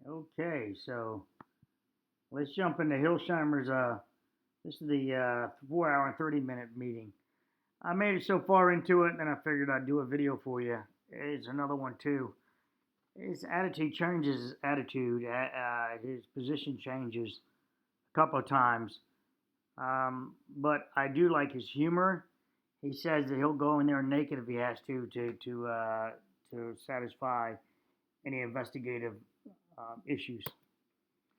Okay, so let's jump into Hilsheimer's. This is the 4 hour and 30 minute meeting. I made it so far into it, and then I figured I'd do a video for you. It's another one too. His attitude changes. His attitude, his position changes a couple of times. But I do like his humor. He says that he'll go in there naked if he has to satisfy any investigative issues.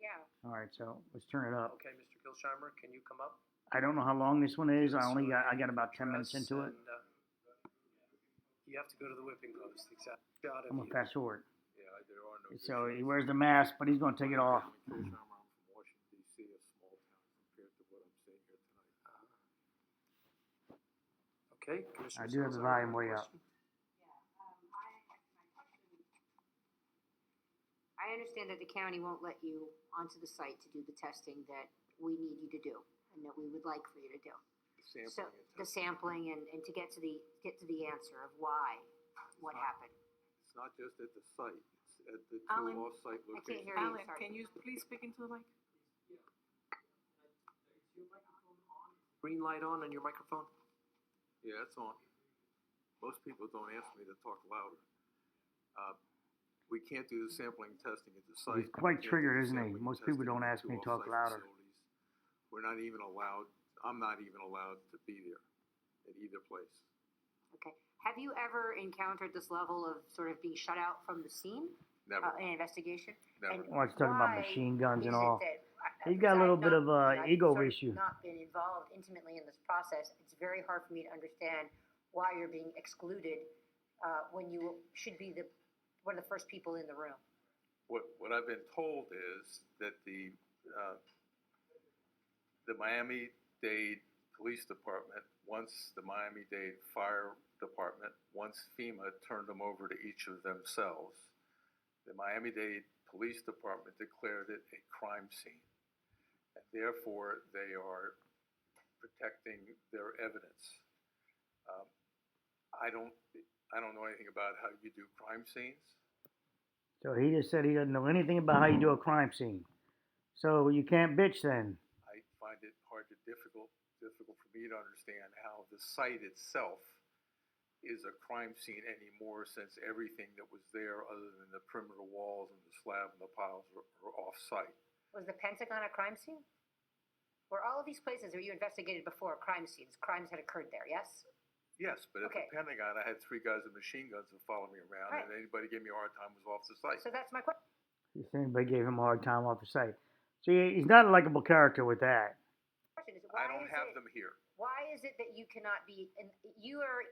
Yeah. All right, so let's turn it up. Okay, Mr. Kilsheimer, can you come up? I don't know how long this one is. I got about 10 minutes into it. You have to go to the whipping post. Exact shot of I'm gonna you. fast forward. Yeah, there are no. So he wears the mask, but he's gonna take it off. I'm from Washington D.C., a small town compared to what I'm saying here tonight. Okay, Commissioner I do have the Salazar, volume way up. I understand that the county won't let you onto the site to do the testing that we need you to do and that we would like for you to do. So the sampling and to get to the answer of why, what happened. It's not just at the site, it's at the two Alan, off-site I can't locations. hear you. Alan, Sorry. can you please speak into the mic? green light on your microphone? Yeah, it's on. Most people don't ask me to talk louder. We can't do the sampling testing at the site. He's quite We can't do triggered, the isn't he? sampling Most people testing don't at ask the me to two talk off-site louder. facilities. We're not even allowed, I'm not even allowed to be there at either place. Okay. Have you ever encountered this level of sort of being shut out from the scene Never, in an investigation? never. And Well, he's talking about why machine guns and is it all. that- He's got a little because bit of I've ego sort of issue. not been involved intimately in this process. It's very hard for me to understand why you're being excluded when you should be one of the first people in the room. What I've been told is that the Miami-Dade Police Department, once the Miami-Dade Fire Department, once FEMA turned them over to each of themselves, the Miami-Dade Police Department declared it a crime scene. And therefore, they are protecting their evidence. I don't know anything about how you do crime scenes. So he just said he doesn't know anything about how you do a crime scene. So you can't bitch then. I find it difficult for me to understand how the site itself is a crime scene anymore, since everything that was there other than the perimeter walls and the slab and the piles are off-site. Was the Pentagon a crime scene? Were all of these places where you investigated before crime scenes? Crimes had occurred there, yes? Yes, but at Okay. the Pentagon, I had 3 guys with machine guns that followed me around, Right. and anybody gave me a hard time was off the site. So that's my question. If anybody gave him a hard time off the site. So he's not a likable character with that. Is I don't have them here. Why is it that you cannot be? And you are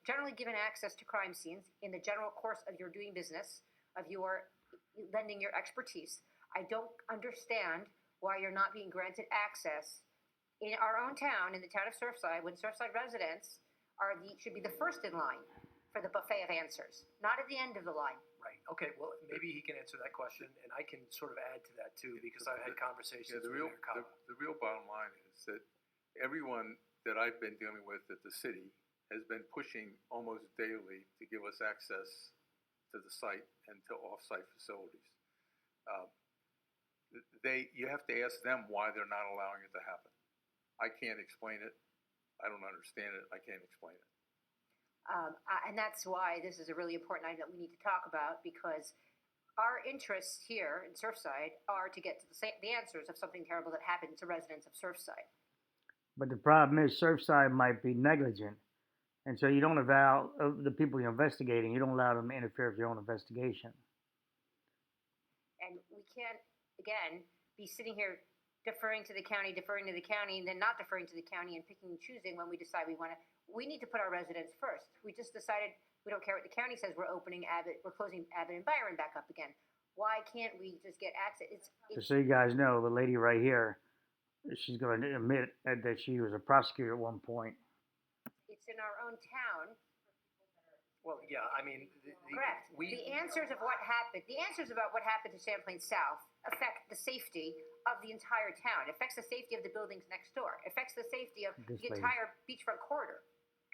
generally given access to crime scenes in the general course of your doing business, of your lending your expertise. I don't understand why you're not being granted access in our own town, in the town of Surfside, when Surfside residents should be the first in line for the buffet of answers, not at the end of the line. Right. Okay. Well, maybe he can answer that question, and I can sort of add to that too, because I've had conversations Yeah, with Mayor Kava. the real bottom line is that everyone that I've been dealing with at the city has been pushing almost daily to give us access to the site and to off-site facilities. You have to ask them why they're not allowing it to happen. I can't explain it. I don't understand it. I can't explain it. And that's why this is a really important item that we need to talk about, because our interests here in Surfside are to get to the answers of something terrible that happened to residents of Surfside. But the problem is Surfside might be negligent. And so you don't allow the people you're investigating, you don't allow them to interfere with your own investigation. And we can't, again, be sitting here deferring to the county, and then not deferring to the county and picking and choosing when we decide we need to put our residents first. We just decided we don't care what the county says, we're closing Abbott and Byron back up again. Why can't we just get access? Just so you guys know, the lady right here, she's going to admit that she was a prosecutor at one point. It's in our own town. Well, yeah. I mean, Correct. The answers about what happened to Champlain South affect the safety of the entire town. It affects the safety of the buildings next door. It affects the safety of the entire beachfront corridor.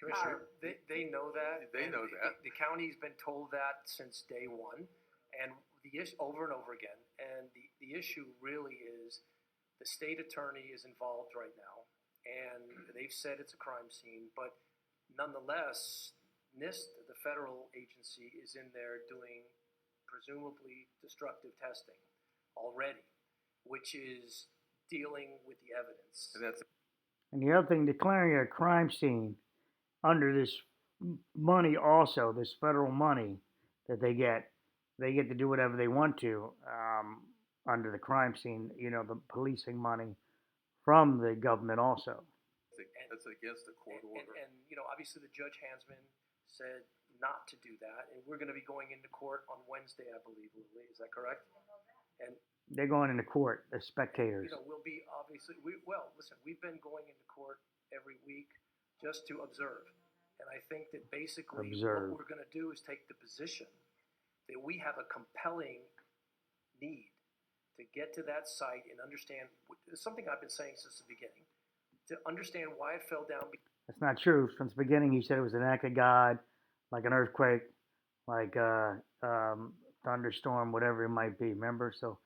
Commissioner, they know that. They know that. The county's been told that since day one, and the issue over and over again, and the issue really is the state attorney is involved right now, and they've said it's a crime scene, but nonetheless, NIST, the federal agency, is in there doing presumably destructive testing already, which is dealing with the evidence. And the other thing, declaring it a crime scene under this money also, this federal money that they get to do whatever they want to under the crime scene, the policing money from the government also. That's against the court order. And obviously the Judge Hansman said not to do that, and we're going to be going into court on Wednesday, I believe, Lily. Is that correct? And they're going into court as spectators. We'll be obviously, listen, we've been going into court every week just to observe. And I think that basically what we're going to do is take the position that we have a compelling need to get to that site and understand, it's something I've been saying since the beginning, to understand why it fell down. That's not true. From the beginning, he said it was an act of God, like an earthquake, like a thunderstorm, whatever it might be. Remember? So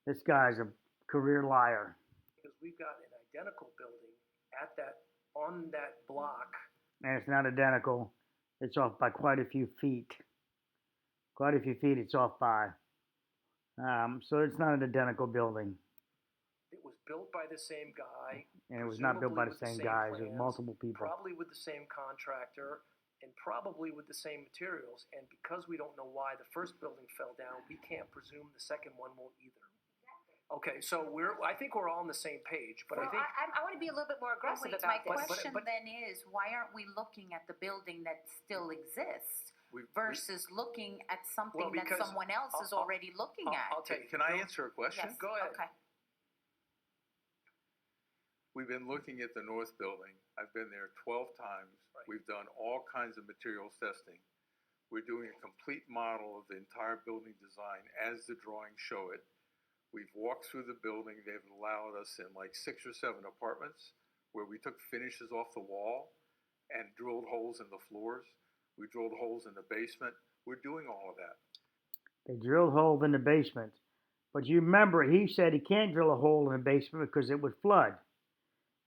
this guy's a career liar. Because we've got an identical building on that block. And it's not identical. It's off by quite a few feet. Quite a few feet it's off by. So it's not an identical building. It was built by the same guy. And it was not built by the same guys. It was multiple people. Probably with the same contractor and probably with the same materials. And because we don't know why the first building fell down, we can't presume the second one won't either. Okay, so I think we're all on the same page, but well, I think I want to be a little bit more aggressive wait, about my this. question then is, why aren't we looking at the building that still exists versus looking at something that someone else is already looking at? I'll tell you. Can I answer a question? Yes. Go ahead. Okay. We've been looking at the North Building. I've been there 12 times. Right. We've done all kinds of materials testing. We're doing a complete model of the entire building design as the drawings show it. We've walked through the building. They've allowed us in like 6 or 7 apartments where we took finishes off the wall and drilled holes in the floors. We drilled holes in the basement. We're doing all of that. They drilled holes in the basement. But you remember, he said he can't drill a hole in the basement because it would flood.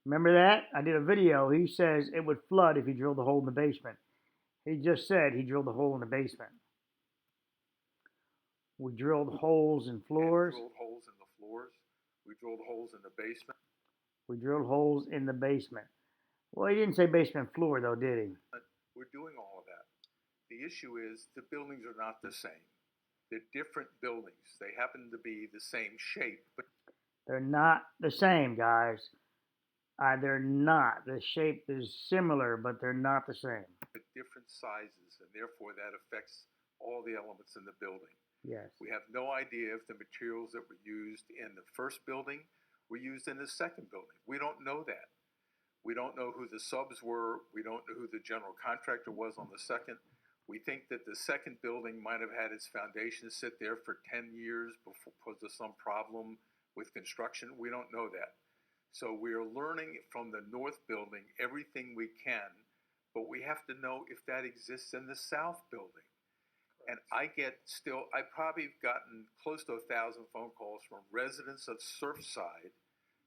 Remember that? I did a video. He says it would flood if you drilled a hole in the basement. He just said he drilled a hole in the basement. We drilled holes in floors. We drilled holes in the floors. We drilled holes in the basement. We drilled holes in the basement. Well, he didn't say basement floor, though, did he? We're doing all of that. The issue is the buildings are not the same. They're different buildings. They happen to be the same shape, but they're not the same, guys. They're not. The shape is similar, but they're not the same. Different sizes, and therefore that affects all the elements in the building. Yes. We have no idea if the materials that were used in the first building were used in the second building. We don't know that. We don't know who the subs were. We don't know who the general contractor was on the second. We think that the second building might have had its foundation sit there for 10 years because of some problem with construction. We don't know that. So we are learning from the north building everything we can, but we have to know if that exists in the south building. And I've probably gotten close to 1,000 phone calls from residents of Surfside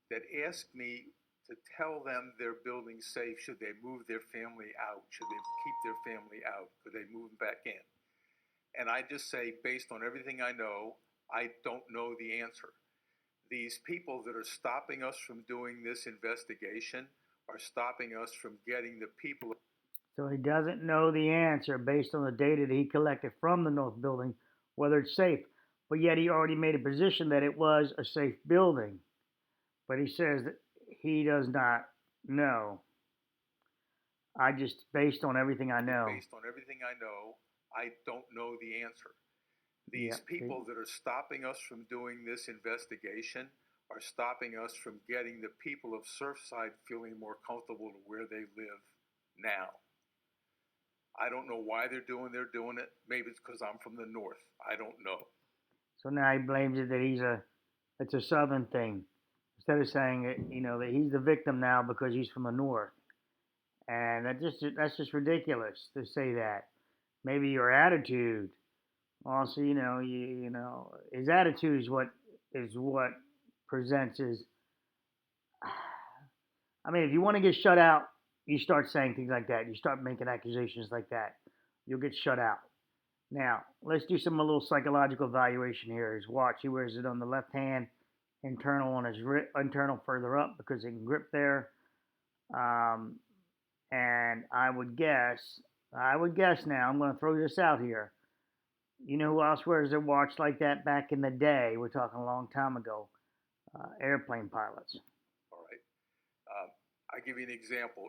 that ask me to tell them their building's safe. Should they move their family out? Should they keep their family out? Could they move them back in? And I just say, based on everything I know, I don't know the answer. These people that are stopping us from doing this investigation are stopping us from getting the people. So he doesn't know the answer based on the data that he collected from the North Building, whether it's safe. But yet he already made a position that it was a safe building. But he says that he does not know. Based on everything I know. Based on everything I know, I don't know the answer. These people that are stopping us from doing this investigation are stopping us from getting the people of Surfside feeling more comfortable to where they live now. I don't know why they're doing it. Maybe it's because I'm from the north. I don't know. So now he blames it that it's a southern thing. Instead of saying that he's the victim now because he's from the north. And that's just ridiculous to say that. Maybe your attitude Also, you know, his attitude is what presents his. I mean, if you want to get shut out, you start saying things like that. You start making accusations like that. You'll get shut out. Now, let's do some a little psychological evaluation here. His watch, he wears it on the left hand, internal on his internal further up because it can grip there. Um, and I would guess now. I'm going to throw this out here. You know who else wears a watch like that back in the day? We're talking a long time ago. Airplane pilots. All right. I give you an example.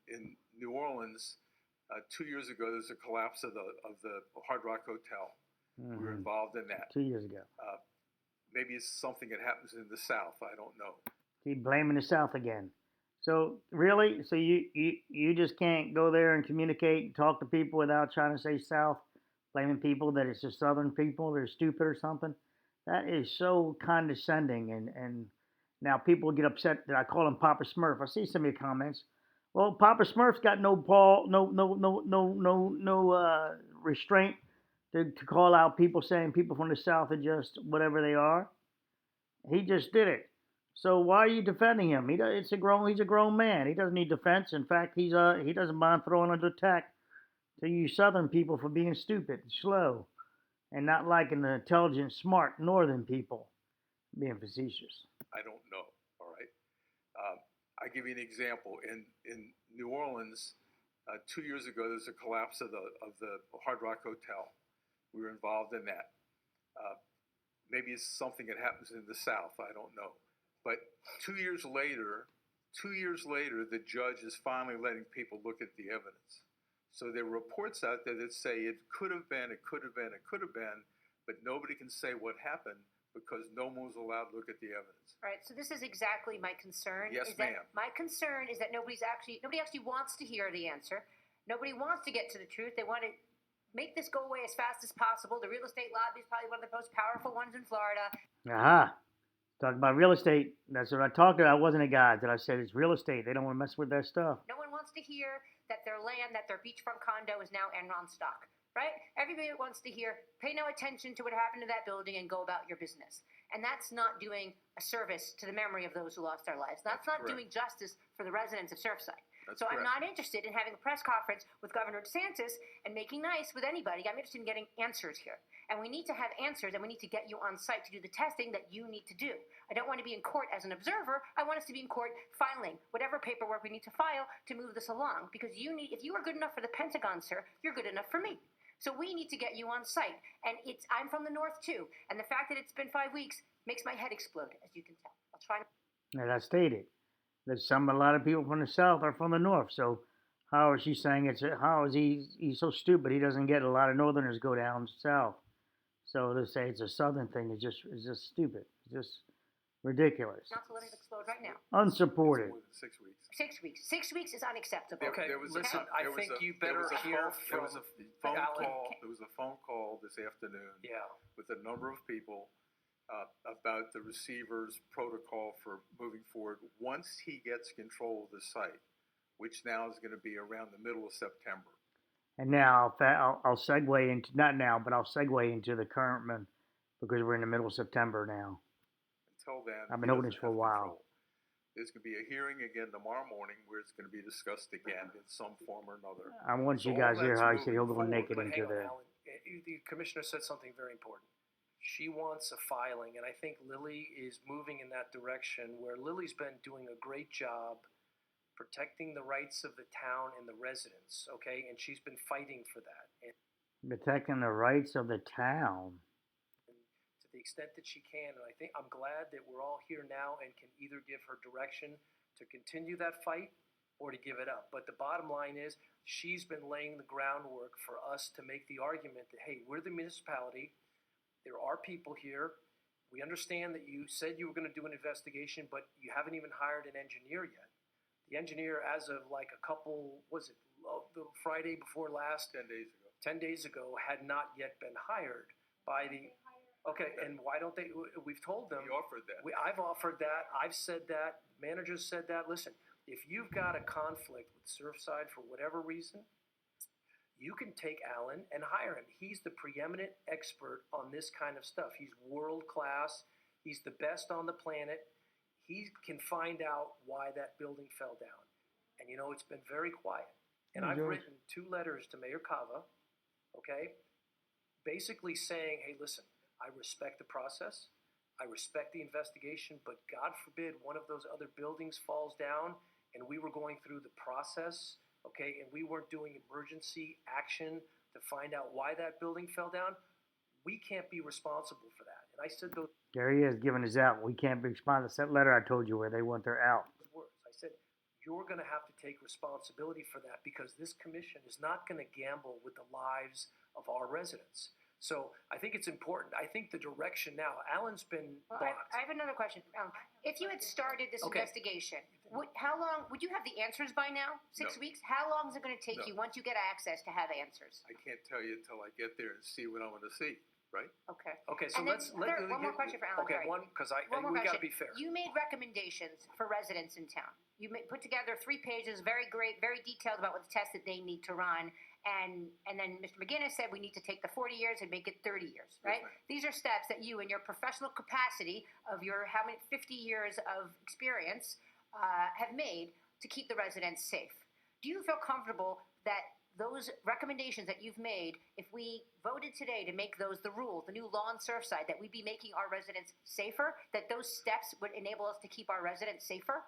In New Orleans, 2 years ago, there was a collapse of the Hard Rock Hotel. Mm-hmm. We were involved in that. 2 years ago. Maybe it's something that happens in the South. I don't know. Keep blaming the South again. So really, so you just can't go there and communicate and talk to people without trying to say South, blaming people that it's the Southern people they're stupid or something. That is so condescending, and now people get upset that I call him Papa Smurf. I see some of your comments. Well, Papa Smurf's got no restraint to call out people saying people from the South are just whatever they are. He just did it. So why are you defending him? He's a grown man. He doesn't need defense. In fact, he doesn't mind throwing under attack to you Southern people for being stupid, slow, and not liking the intelligent, smart Northern people. Being facetious. I don't know. All right. I give you an example. In New Orleans, 2 years ago, there was a collapse of the Hard Rock Hotel. We were involved in that. Maybe it's something that happens in the South. I don't know. But 2 years later, the judge is finally letting people look at the evidence. So there are reports out there that say it could have been, but nobody can say what happened because no one was allowed to look at the evidence. All right, so this is exactly my concern. Yes, ma'am. My concern is that nobody actually wants to hear the answer. Nobody wants to get to the truth. They want to make this go away as fast as possible. The real estate lobby is probably one of the most powerful ones in Florida. Aha. Talk about real estate. That's what I talked about. I wasn't a guy that I said it's real estate. They don't want to mess with that stuff. No one wants to hear that their land, that their beachfront condo is now Enron stock, right? Everybody wants to hear, pay no attention to what happened to that building and go about your business. And that's not doing a service to the memory of those who lost their lives. That's not correct. Doing justice for the residents of Surfside. That's so correct. I'm not interested in having a press conference with Governor DeSantis and making nice with anybody. I'm interested in getting answers here. And we need to have answers, and we need to get you on site to do the testing that you need to do. I don't want to be in court as an observer. I want us to be in court filing whatever paperwork we need to file to move this along. Because if you are good enough for the Pentagon, sir, you're good enough for me. So we need to get you on site. And I'm from the North, too. And the fact that it's been 5 weeks makes my head explode, as you can tell. I'll try to... As I stated, that a lot of people from the South are from the North. So how is she saying how is he's so stupid he doesn't get a lot of Northerners go down south? So to say it's a Southern thing is just stupid. It's just ridiculous. Not to let it explode right now. Unsupported. More than 6 weeks. 6 weeks. 6 weeks is unacceptable. Okay, listen, I think you better hear There from was a phone Allyn. call. There was a phone call this afternoon. Yeah. With a number of people about the receiver's protocol for moving forward once he gets control of the site, which now is going to be around the middle of September. And now I'll segue into, not now, but I'll segue into the current one because we're in the middle of September now. Until then, I've been holding this for a while. Control. There's going to be a hearing again tomorrow morning where it's going to be discussed again in some form or another. I want you So guys to hear how he said he'll go But naked hang into on, the. Alan. The commissioner said something very important. She wants a filing, and I think Lily is moving in that direction where Lily's been doing a great job protecting the rights of the town and the residents, okay? And she's been fighting for that. And Protecting the rights of the town. to the extent that she can, and I think I'm glad that we're all here now and can either give her direction to continue that fight or to give it up. But the bottom line is she's been laying the groundwork for us to make the argument that, hey, we're the municipality. There are people here. We understand that you said you were going to do an investigation, but you haven't even hired an engineer yet. The engineer, as of like a couple, the Friday before last? 10 days ago. 10 days ago, had not yet been hired by the... Okay, and why don't they... We've told them... He offered that. I've offered that. I've said that. Managers said that. Listen, if you've got a conflict with Surfside for whatever reason, you can take Alan and hire him. He's the preeminent expert on this kind of stuff. He's world class. He's the best on the planet. He can find out why that building fell down. And you know, it's been very quiet. And I've written 2 letters to Mayor Cava, okay, basically saying, hey, listen, I respect the process. I respect the investigation, but God forbid one of those other buildings falls down and we were going through the process, okay, and we weren't doing emergency action to find out why that building fell down. We can't be responsible for that. And I said those There he is giving his out. We can't be responsible. That letter I told you where they want their out. words. I said, you're going to have to take responsibility for that because this commission is not going to gamble with the lives of our residents. So I think it's important. I think the direction now, Alan's been Well, blocked. I have another question. If you had started this Okay. investigation, how long would you have the answers by now? 6 No. weeks? How long is it going to take No. you once you get access to have answers? I can't tell you until I get there and see what I'm gonna see, right? Okay. Okay, so And then one more question for Alan. Okay, sorry. one, because One more we got to question. be fair. You made recommendations for residents in town. You put together 3 pages, very great, very detailed about what the tests that they need to run. And then Mr. McGinnis said we need to take the 40 years and make it 30 years, right? ma'am. These are steps that you, in your professional capacity of your 50 years of experience, have made to keep the residents safe. Do you feel comfortable that those recommendations that you've made, if we voted today to make those the rule, the new law on Surfside, that we'd be making our residents safer, that those steps would enable us to keep our residents safer?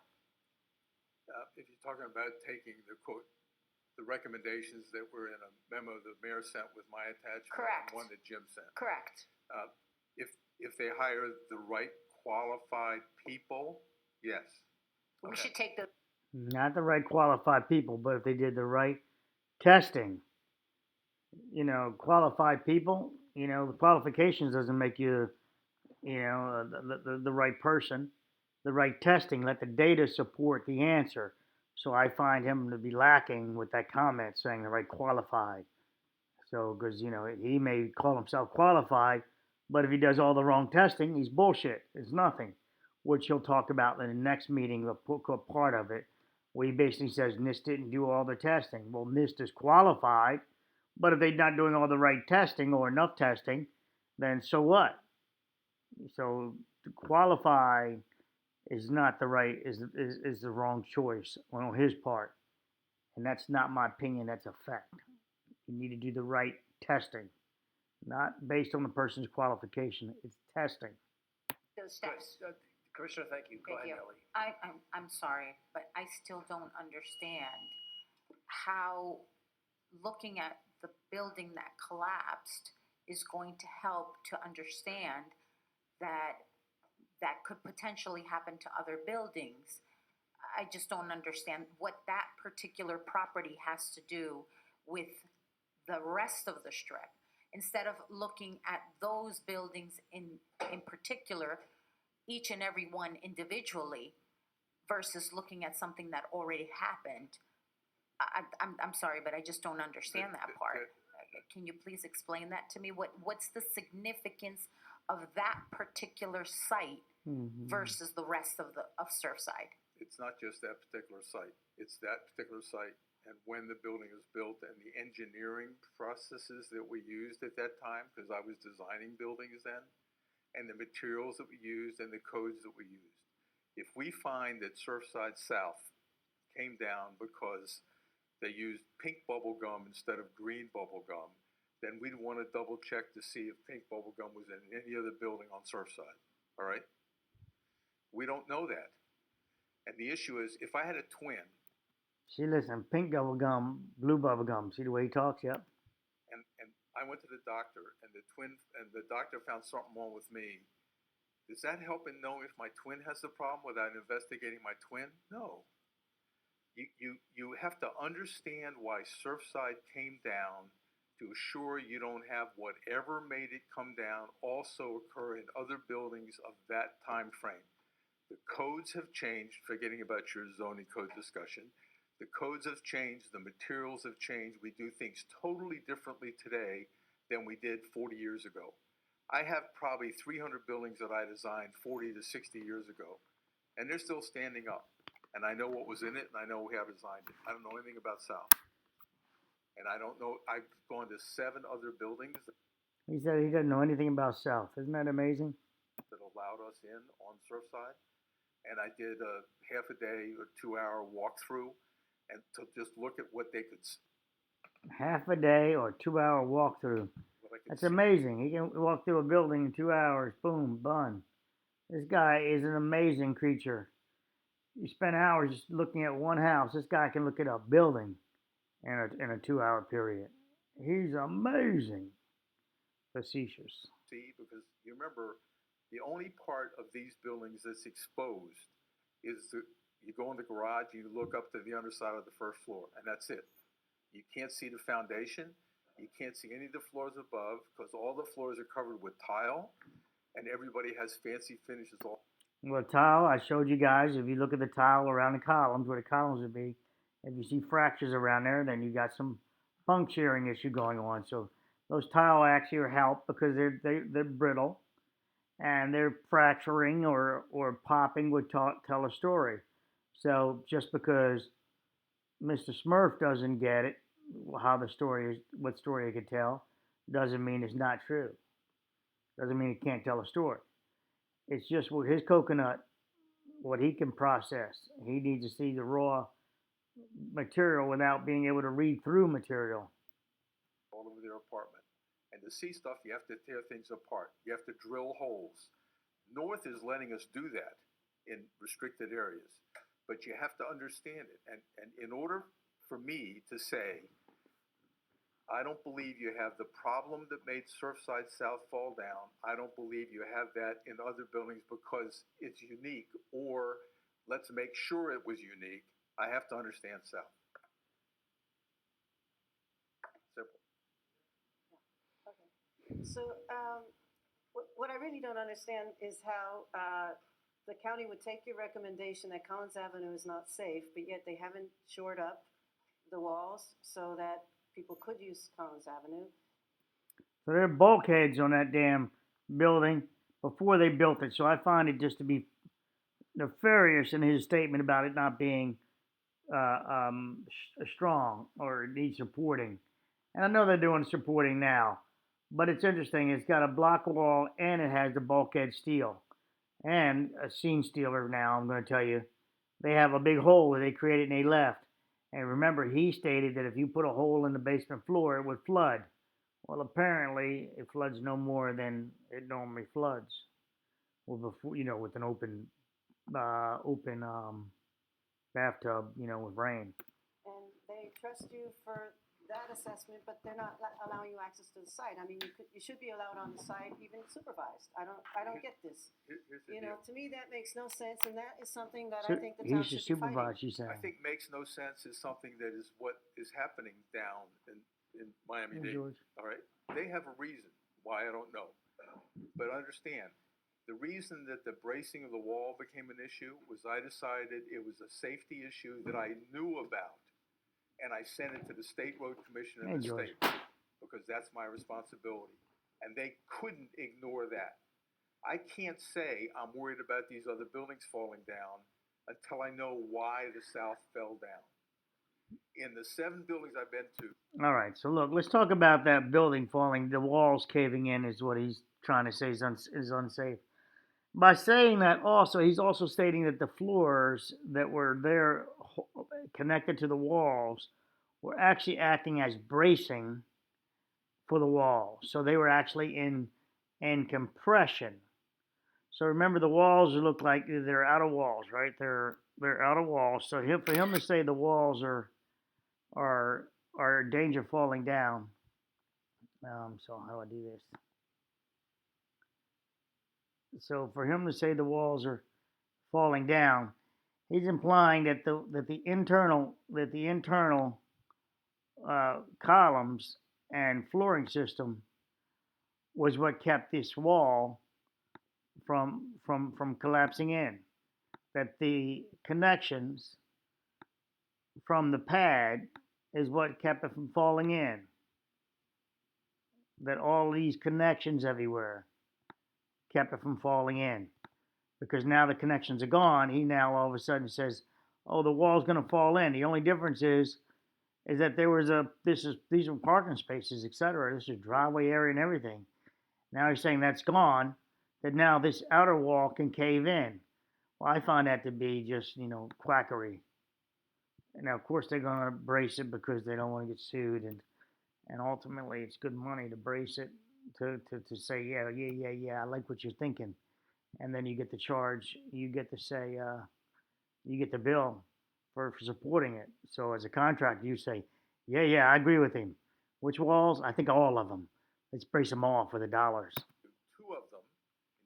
If you're talking about taking the quote, the recommendations that were in a memo the mayor sent with my attachment Correct. and one that Jim sent. Correct. If they hire the right qualified people, yes. We Okay. should take the Not the right qualified people, but if they did the right testing, qualified people, the qualifications doesn't make you, the right person. The right testing, let the data support the answer. So I find him to be lacking with that comment saying the right qualified. So, because, he may call himself qualified, but if he does all the wrong testing, he's bullshit. It's nothing, which he'll talk about in the next meeting, the part of it, where he basically says NIST didn't do all the testing. Well, NIST is qualified, but if they're not doing all the right testing or enough testing, then so what? So to qualify is not the right, is the wrong choice on his part. And that's not my opinion, that's a fact. You need to do the right testing, not based on the person's qualification, it's testing. those steps. Good. Commissioner, thank you. Go Thank ahead, you. Ellie. I'm sorry, but I still don't understand how looking at the building that collapsed is going to help to understand that could potentially happen to other buildings. I just don't understand what that particular property has to do with the rest of the strip. Instead of looking at those buildings in particular, each and every one individually, versus looking at something that already happened. I'm sorry, but I just don't understand that part. Can you please explain that to me? What's the significance of that particular site versus the rest of Surfside? It's not just that particular site. It's that particular site and when the building was built and the engineering processes that we used at that time, because I was designing buildings then, and the materials that we used and the codes that we used. If we find that Surfside South came down because they used pink bubble gum instead of green bubble gum, then we'd want to double check to see if pink bubble gum was in any other building on Surfside, all right? We don't know that. And the issue is, if I had a twin. See, listen, pink bubble gum, blue bubble gum. See the way he talks? Yep. And I went to the doctor, and the doctor found something wrong with me. Does that help in knowing if my twin has the problem without investigating my twin? No. You have to understand why Surfside came down to assure you don't have whatever made it come down also occur in other buildings of that time frame. The codes have changed, forgetting about your zoning code discussion. The codes have changed, the materials have changed. We do things totally differently today than we did 40 years ago. I have probably 300 buildings that I designed 40 to 60 years ago, and they're still standing up. And I know what was in it, and I know how I designed it. I don't know anything about South. And I don't know, I've gone to 7 other buildings He said he doesn't know anything about South. Isn't that amazing? that allowed us in on Surfside. And I did a half a day or 2-hour walkthrough and to just look at what they could, Half a day or 2 hour walkthrough. what I could That's see. amazing. He can walk through a building in 2 hours. Boom, done. This guy is an amazing creature. You spend hours just looking at one house. This guy can look at a building in a 2 hour period. He's amazing. Facetious. See, because you remember, the only part of these buildings that's exposed is you go in the garage, you look up to the underside of the first floor, and that's it. You can't see the foundation. You can't see any of the floors above because all the floors are covered with tile, and everybody has fancy finishes all. Well, tile, I showed you guys. If you look at the tile around the columns, where the columns would be, if you see fractures around there, then you got some puncturing issue going on. So those tile actually are help because they're brittle, and they're fracturing or popping would tell a story. So just because Mr. Smurf doesn't get it, how the story is, what story he could tell, doesn't mean it's not true. Doesn't mean he can't tell a story. It's just with his coconut, what he can process. He needs to see the raw material without being able to read through material. All over their apartment. And to see stuff, you have to tear things apart. You have to drill holes. North is letting us do that in restricted areas, but you have to understand it. And in order for me to say, I don't believe you have the problem that made Surfside South fall down. I don't believe you have that in other buildings because it's unique, or let's make sure it was unique. I have to understand South. Simple. Okay. So what I really don't understand is how the county would take your recommendation that Collins Avenue is not safe, but yet they haven't shored up the walls so that people could use Collins Avenue. So there are bulkheads on that damn building before they built it. So I find it just to be nefarious in his statement about it not being strong or needs supporting. And I know they're doing supporting now, but it's interesting. It's got a block wall and it has the bulkhead steel and a scene stealer. Now I'm going to tell you, they have a big hole where they created and they left. And remember, he stated that if you put a hole in the basement floor, it would flood. Well, apparently, it floods no more than it normally floods, with an open bathtub, with rain. And they trust you for that assessment, but they're not allowing you access to the site. I mean, you should be allowed on the site, even supervised. I don't get this. Here's the deal. To me, that makes no sense, and that is something that So I think the he town should should be fighting. supervise, you saying? I think makes no sense is something that is what is happening down in Miami-Dade. George. All right, they have a reason why I don't know, but understand the reason that the bracing of the wall became an issue was I decided it was a safety issue that I knew about, and I sent it to the State Road Commission in the George. state because that's my responsibility, and they couldn't ignore that. I can't say I'm worried about these other buildings falling down until I know why the South fell down. In the 7 buildings I've been to. All right, so look, let's talk about that building falling. The walls caving in is what he's trying to say is unsafe. By saying that, also he's also stating that the floors that were there connected to the walls were actually acting as bracing for the walls. So they were actually in compression. So remember, the walls look like they're out of walls, right? They're out of walls. So for him to say the walls are in danger of falling down. So how do I do this? So for him to say the walls are falling down, he's implying that the internal columns and flooring system was what kept this wall from collapsing in. That the connections from the pad is what kept it from falling in. That all these connections everywhere kept it from falling in. Because now the connections are gone, he now all of a sudden says, oh, the wall's going to fall in. The only difference is is that these were parking spaces, etc. This is driveway area and everything. Now he's saying that's gone. That now this outer wall can cave in. Well, I find that to be just quackery. And now, of course, they're going to brace it because they don't want to get sued, and ultimately, it's good money to brace it to say, yeah, I like what you're thinking, and then you get the charge, you get to say, you get the bill for supporting it. So as a contractor, you say, yeah, I agree with him. Which walls? I think all of them. Let's brace them all for the dollars. Two of them,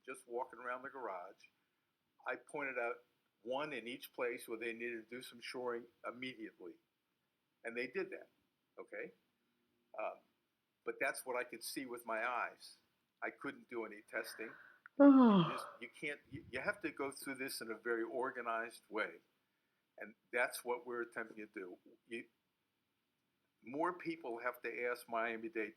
just walking around the garage, I pointed out one in each place where they needed to do some shoring immediately. And they did that, okay? But that's what I could see with my eyes. I couldn't do any testing. You have to go through this in a very organized way. And that's what we're attempting to do. More people have to ask Miami-Dade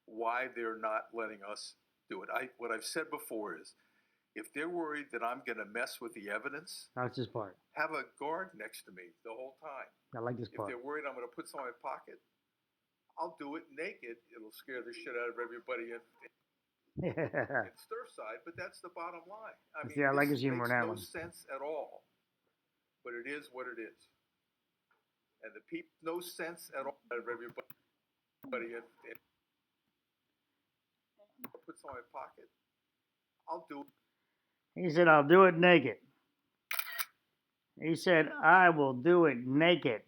why they're not letting us do it. What I've said before is, if they're worried that I'm going to mess with the evidence, that's this part. Have a guard next to me the whole time. I like this part. If they're worried I'm going to put some in my pocket, I'll do it naked. It'll scare the shit out of everybody in Surfside, but that's the bottom line. I mean, I like his humor makes now. No sense at all, but it is what it is. And the people, no sense at all out of everybody in put some in my pocket, I'll do it. He said, I'll do it naked. He said, I will do it naked.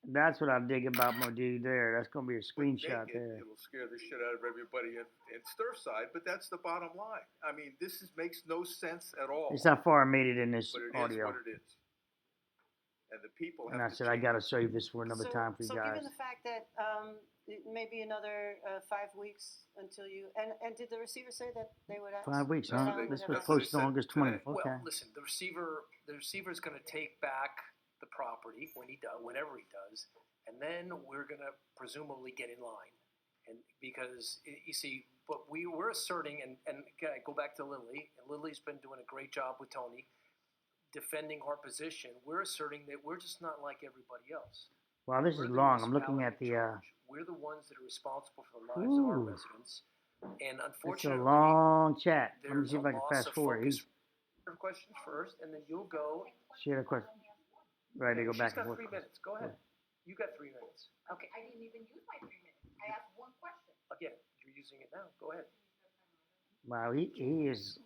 That's what I dig about my dude there. That's going to be a screenshot naked, there. It'll scare the shit out of everybody in Surfside, but that's the bottom line. I mean, makes no sense at all. It's how far I made it in this but it audio. Is what it is. And the people have and I said, I got to save this for another time for you guys. So given the fact that it may be another 5 weeks until you, and did the receiver say that they would ask? 5 weeks, huh? They- This that's was what posted they on said August today. 20th. Okay. Well, listen, the receiver is going to take back the property whenever he does, and then we're going to presumably get in line, and because you see, but we're asserting, and again, I go back to Lily, and Lily's been doing a great job with Tony, defending our position. We're asserting that we're just not like everybody else. Wow, this We're is the long. I'm looking at municipality the. in charge. We're the ones that are responsible for the lives of our Ooh. residents, and It's a unfortunately, long chat. Let me there's see if a I can loss fast of forward. focus. Your question first, and then you'll go. She had a question. Right, to go back She's and got forth. 3 minutes. Go ahead. You got 3 minutes. Okay, I didn't even use my 3 minutes. I asked one question. Again, you're using it now. Go ahead. Wow, he is.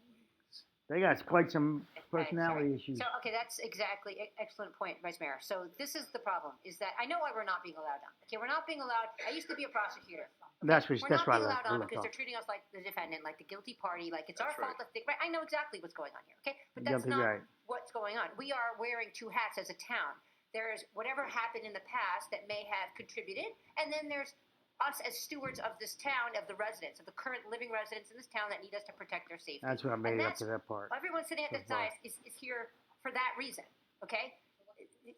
They got quite some personality issues. So, okay, that's exactly excellent point, Vice Mayor. So this is the problem: is that I know why we're not being allowed on. Okay, we're not being allowed. I used to be a prosecutor. That's We're right. not being allowed on We'll because talk. they're treating us like the defendant, like the guilty party, like it's That's our fault. Right. I know exactly what's going on here. Okay, but that's Guilty, not right. what's going on. We are wearing two hats as a town. There's whatever happened in the past that may have contributed, and then there's us as stewards of this town, of the residents, of the current living residents in this town that need us to protect their safety. That's what I made And it up to that part. Everyone sitting at So this far. dais is here for that reason, okay?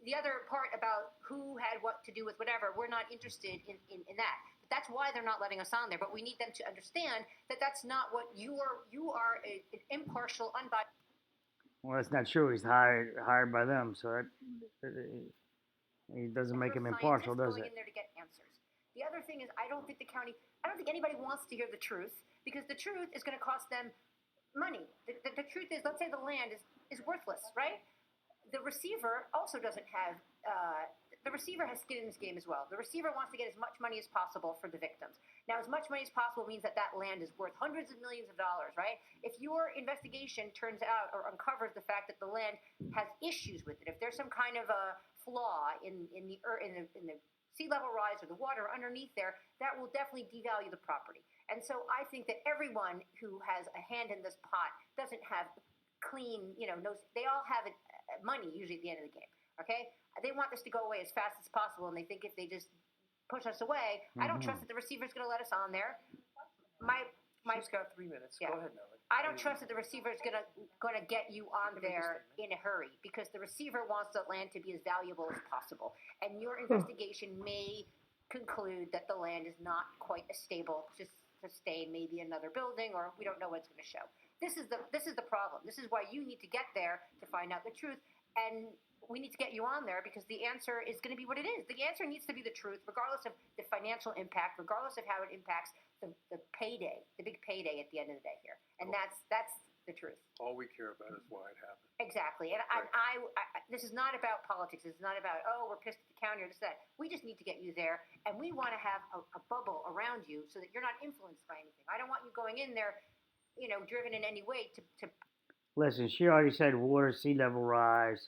The other part about who had what to do with whatever, we're not interested in that. But that's why they're not letting us on there. But we need them to understand that that's not what you are an impartial, unbiased. Well, that's not true. He's hired by them, so that it doesn't make him impartial, does going it? in there to get answers. The other thing is, I don't think anybody wants to hear the truth, because the truth is going to cost them money. The truth is, let's say the land is worthless, right? The receiver also doesn't have, the receiver has skin in this game as well. The receiver wants to get as much money as possible for the victims. Now, as much money as possible means that land is worth hundreds of millions of dollars, right? If your investigation turns out or uncovers the fact that the land has issues with it, if there's some kind of a flaw in the sea level rise or the water underneath there, that will definitely devalue the property. And so I think that everyone who has a hand in this pot doesn't have clean, they all have money usually at the end of the game, okay? They want this to go away as fast as possible, and they think if they just push us away, I don't trust that the receiver's going to let us on there. She's got 3 minutes. Yeah. Go ahead, Nellie. I don't trust that the receiver is gonna get you on there in a hurry, because the receiver wants the land to be as valuable as possible, and your investigation may conclude that the land is not quite as stable to sustain maybe another building, or we don't know what it's going to show. This is the problem. This is why you need to get there to find out the truth. And we need to get you on there because the answer is going to be what it is. The answer needs to be the truth, regardless of the financial impact, regardless of how it impacts the payday, the big payday at the end of the day here. And that's the truth. All we care about is why it happened. Exactly. And Right. I this is not about politics. It's not about, oh, we're pissed at the county or this, that. We just need to get you there. And we want to have a bubble around you so that you're not influenced by anything. I don't want you going in there, driven in any way to Listen, she already said water, sea level rise.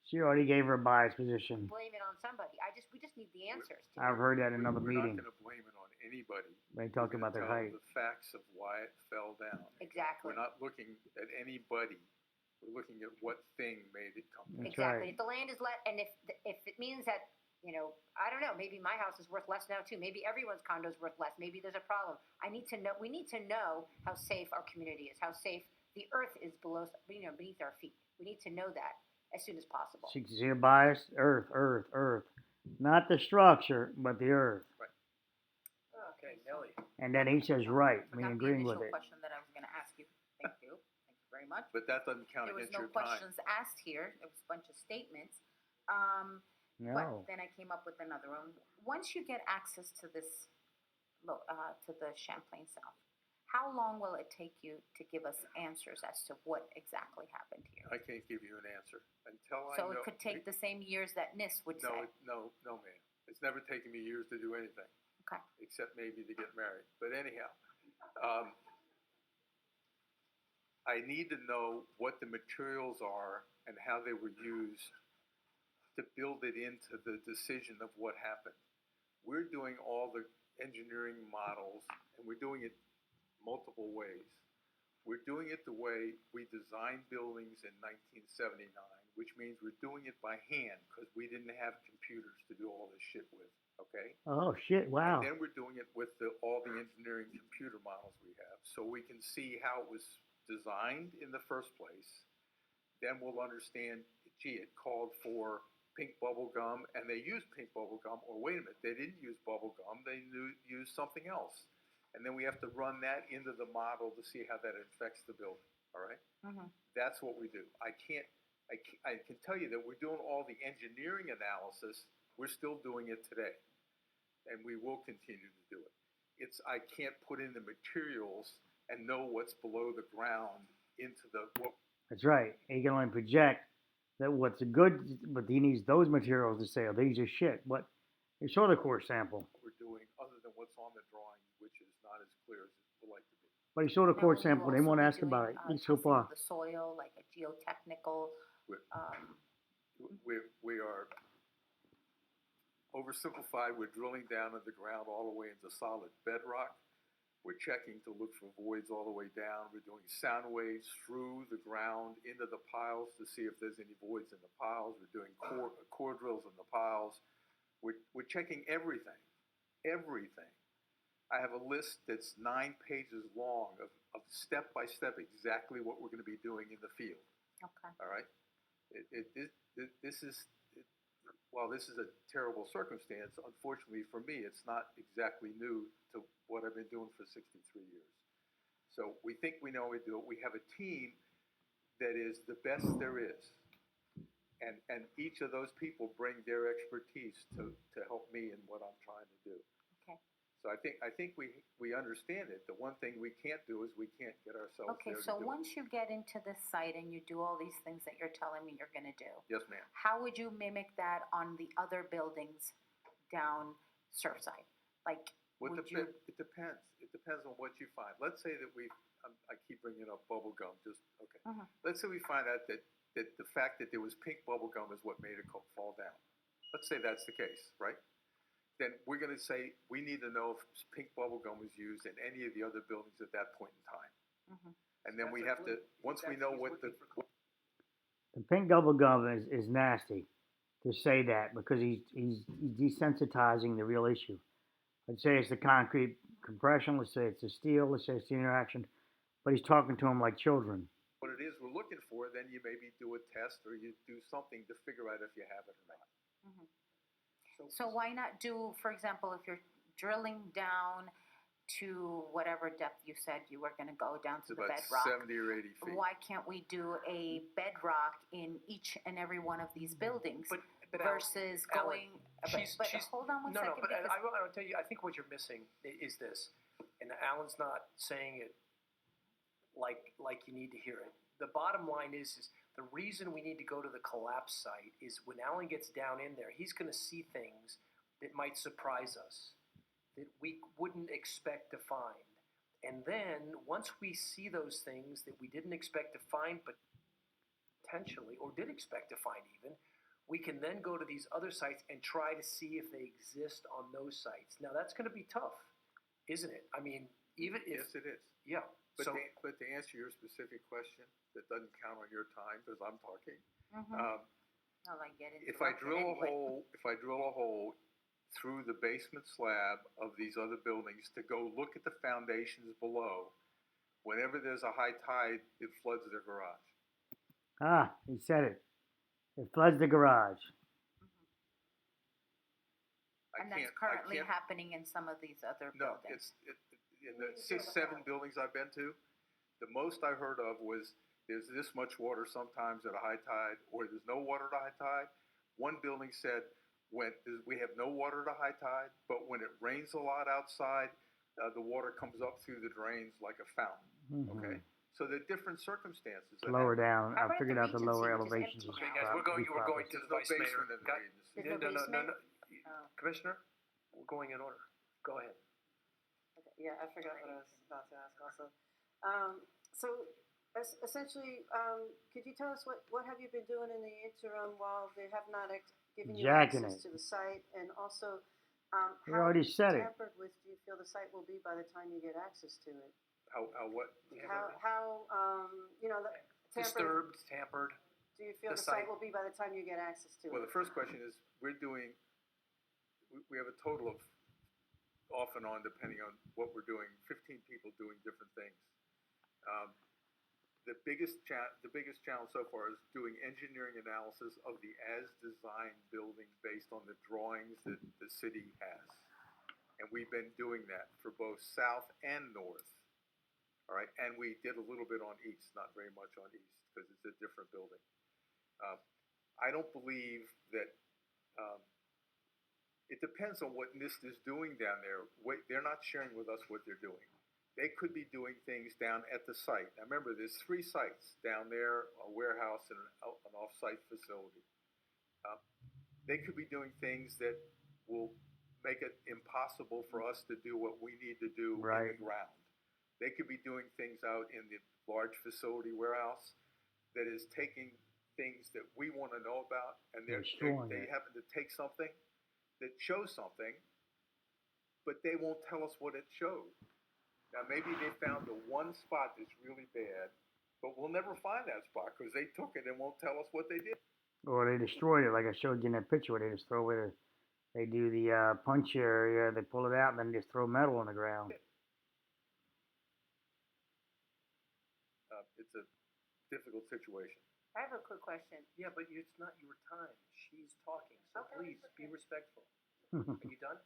She already gave her biased position. blame it on somebody. We just need the answers. I've heard that in another We're meeting. not going to blame it on anybody. They talked We're about their gonna height. tell the facts of why it fell down. Exactly. We're not looking at anybody. We're looking at what thing made it come down. That's Exactly. right. If the land is and if it means that, I don't know, maybe my house is worth less now too. Maybe everyone's condo is worth less. Maybe there's a problem. We need to know how safe our community is, how safe the earth is beneath our feet. We need to know that as soon as possible. She see her bias? Earth. Not the structure, but the earth. Okay, Nelly. And then he says right. I We forgot agreeing the with initial it. question that I was going to ask you. Thank you. Thank you very much. But that doesn't count There was against no your time. questions asked here. There was a bunch of statements. No. But then I came up with another one. Once you get access to this, to the Champlain South, how long will it take you to give us answers as to what exactly happened here? I can't give you an answer until I So know. it could take the same years that NIST would say. No, ma'am. It's never taken me years to do anything. Okay. Except maybe to get married. But anyhow, I need to know what the materials are and how they were used to build it into the decision of what happened. We're doing all the engineering models, and we're doing it multiple ways. We're doing it the way we designed buildings in 1979, which means we're doing it by hand because we didn't have computers to do all this shit with, okay? Oh shit! Wow. And then we're doing it with all the engineering computer models we have, so we can see how it was designed in the first place. Then we'll understand, gee, it called for pink bubble gum, and they used pink bubble gum, or wait a minute, they didn't use bubble gum, they used something else. And then we have to run that into the model to see how that affects the building, all right? Mm-hmm. That's what we do. I can tell you that we're doing all the engineering analysis, we're still doing it today. And we will continue to do it. I can't put in the materials and know what's below the ground into what. That's right. He can only project that what's good, but he needs those materials to say, oh, these are shit. What? You saw the core sample. We're doing other than what's on the drawing, which is not as clear as it would like to be. But he saw the Now, core will you sample. They also won't be ask about doing, it. So testing far. of the soil, like a geotechnical. We are oversimplified. We're drilling down in the ground all the way into solid bedrock. We're checking to look for voids all the way down. We're doing sound waves through the ground into the piles to see if there's any voids in the piles. We're doing core drills in the piles. We're checking everything. I have a list that's 9 pages long of step by step exactly what we're going to be doing in the field. Okay. All right. While this is a terrible circumstance, unfortunately for me, it's not exactly new to what I've been doing for 63 years. So we think we know how to do it. We have a team that is the best there is. And each of those people bring their expertise to help me in what I'm trying to do. Okay. So I think we understand it. The one thing we can't do is we can't get ourselves Okay, there so to do once you get into this site and you do all these things that you're telling me you're going to do, it. Yes, ma'am. how would you mimic that on the other buildings down Surfside? Like, It would you? depends. It depends on what you find. Let's say that I keep bringing up bubble gum. Okay. Mhm. Let's say we find out that the fact that there was pink bubble gum is what made it fall down. Let's say that's the case, right? Then we're going to say we need to know if pink bubble gum was used in any of the other buildings at that point in time. Mhm. And then we have to, once we know what the. The pink bubble gum is nasty to say that because he's desensitizing the real issue. Let's say it's the concrete compression. Let's say it's the steel. Let's say it's the interaction. But he's talking to them like children. What it is we're looking for, then you maybe do a test or you do something to figure out if you have it or not. So why not do, for example, if you're drilling down to whatever depth you said you were gonna go down It's to the about bedrock. 70 or 80 feet. Why can't we do a bedrock in each and every one of these buildings But versus Alan, going? she's- But she's- hold on one No, second. no, but because I will tell you, I think what you're missing is this, and Alan's not saying it like you need to hear it. The bottom line is the reason we need to go to the collapse site is when Alan gets down in there, he's going to see things that might surprise us, that we wouldn't expect to find. And then once we see those things that we didn't expect to find, but potentially, or did expect to find even, we can then go to these other sites and try to see if they exist on those sites. Now that's going to be tough, isn't it? I mean, even if, Yes, it is. yeah. But, So, but to answer your specific question, that doesn't count on your time because I'm talking. Mhm. No, like get If I interrupted drill anyway. a hole through the basement slab of these other buildings to go look at the foundations below, whenever there's a high tide, it floods their garage. Ah, he said it. It floods the garage. And that's currently happening in some of these other No, buildings. in the 6-7 buildings I've been to, the most I heard of was there's this much water sometimes at a high tide, or there's no water at a high tide. One building said we have no water at a high tide, but when it rains a lot outside, the water comes up through the drains like a fountain. Mhm. Okay, so there are different circumstances. that Lower happen. down. How I about figured the out the lower Regency, which is elevations. empty was now? okay, guys, we're going to There's the no vice mayor. basement in the Got- Regency. There's no basement? Commissioner, we're going in order. Go ahead. Okay, yeah, I forgot what I was about to ask also. So essentially, could you tell us what have you been doing in the interim while they have not given you Jacking access it. to the site? And also, You already said it. tampered with do you feel the site will be by the time you get access to it? How what? How you know, the tampered, Disturbed, tampered. do you feel the the site site- will be by the time you get access to Well, it? the first question is, we have a total of, off and on, depending on what we're doing, 15 people doing different things. The biggest challenge so far is doing engineering analysis of the as-designed building based on the drawings that the city has. And we've been doing that for both south and north. All right, and we did a little bit on east, not very much on east, because it's a different building. I don't believe that, it depends on what NIST is doing down there. They're not sharing with us what they're doing. They could be doing things down at the site. Now remember, there's 3 sites down there, a warehouse and an off-site facility. They could be doing things that will make it impossible for us to do what we need to do in Right. the ground. They could be doing things out in the large facility warehouse that is taking things that we want to know about, and Destroying they it. happen to take something that shows something, but they won't tell us what it showed. Now maybe they found the one spot that's really bad, but we'll never find that spot because they took it and won't tell us what they did. Or they destroyed it, like I showed you in that picture, where they just throw away they do the punch area, they pull it out, and then just throw metal on the ground. It's a difficult situation. I have a quick question. Yeah, but it's not your time. She's talking, so Okay, please it's be okay. respectful. Are you done?